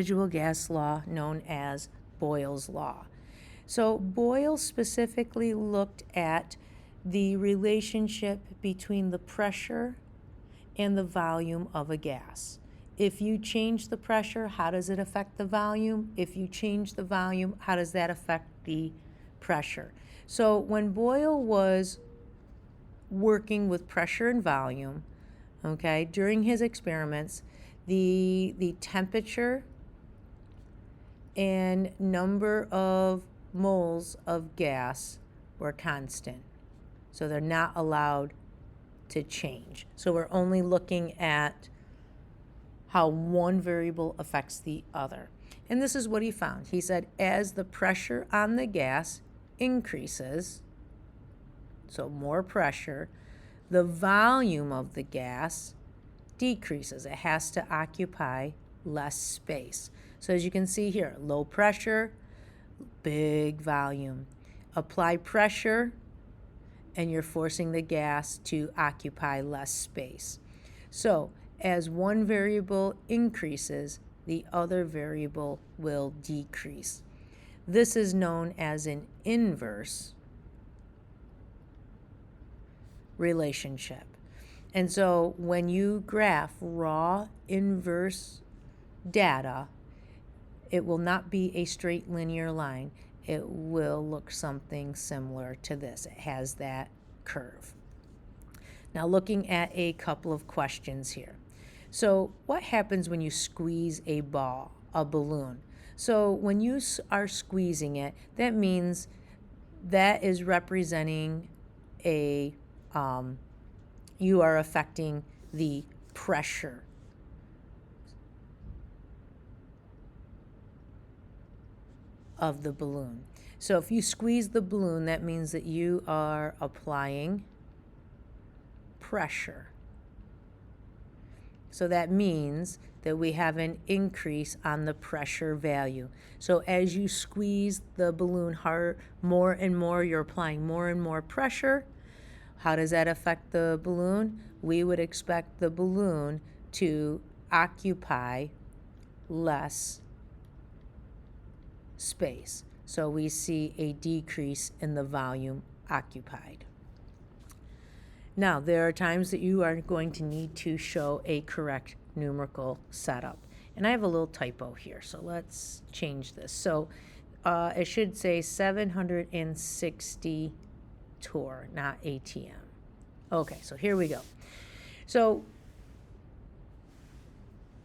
residual gas law known as Boyle's law. So Boyle specifically looked at the relationship between the pressure and the volume of a gas. If you change the pressure, how does it affect the volume? If you change the volume, how does that affect the pressure? So when Boyle was working with pressure and volume, okay, during his experiments, the temperature and number of moles of gas were constant. So they're not allowed to change. So we're only looking at how one variable affects the other. And this is what he found. He said as the pressure on the gas increases, so more pressure, the volume of the gas decreases. It has to occupy less space. So as you can see here, low pressure, big volume. Apply pressure, and you're forcing the gas to occupy less space. So as one variable increases, the other variable will decrease. This is known as an inverse relationship. And so when you graph raw inverse data, it will not be a straight linear line. It will look something similar to this. It has that curve. Now looking at a couple of questions here. So what happens when you squeeze a balloon? So when you are squeezing it, that means that is representing a, you are affecting the pressure. Of the balloon. So if you squeeze the balloon, that means that you are applying pressure. So that means that we have an increase on the pressure value. So as you squeeze the balloon hard, more and more, you're applying more and more pressure. How does that affect the balloon? We would expect the balloon to occupy less space. So we see a decrease in the volume occupied. Now, there are times that you are going to need to show a correct numerical setup. And I have a little typo here, so let's change this. So it should say 760 torr, not ATM. Okay, so here we go. So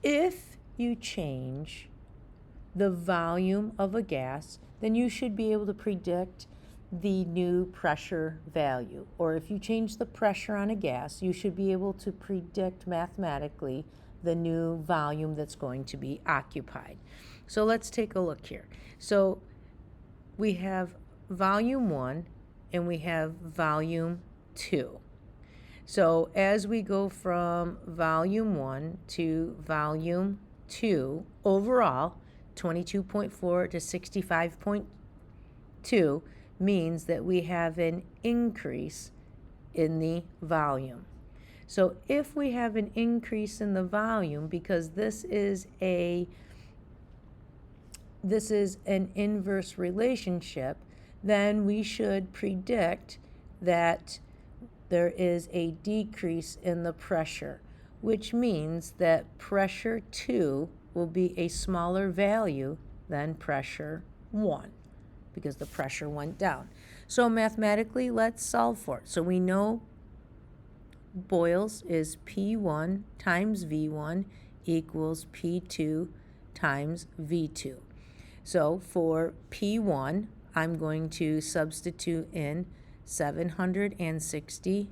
if you change the volume of a gas, then you should be able to predict the new pressure value. Or if you change the pressure on a gas, you should be able to predict mathematically the new volume that's going to be occupied. So let's take a look here. So we have volume 1 and we have volume 2. So as we go from volume 1 to volume 2, overall, 22.4 to 65.2 means that we have an increase in the volume. So if we have an increase in the volume, because this is an inverse relationship, then we should predict that there is a decrease in the pressure, which means that pressure 2 will be a smaller value than pressure 1 because the pressure went down. So mathematically, let's solve for it. So we know Boyle's is P1 times V1 equals P2 times V2. So for P1, I'm going to substitute in 760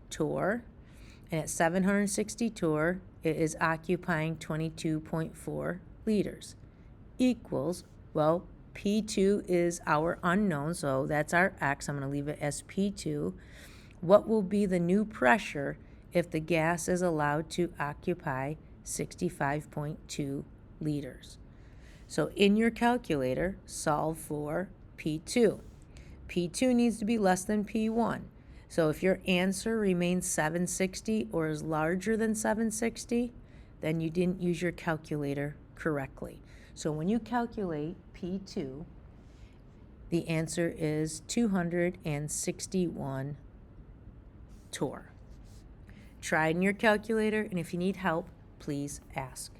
torr. And at 760 torr, it is occupying 22.4 liters. Equals, well, P2 is our unknown, so that's our X. I'm going to leave it as P2. What will be the new pressure if the gas is allowed to occupy 65.2 liters? So in your calculator, solve for P2. P2 needs to be less than P1. So if your answer remains 760 or is larger than 760, then you didn't use your calculator correctly. So when you calculate P2, the answer is 261 torr. Try it in your calculator, and if you need help, please ask.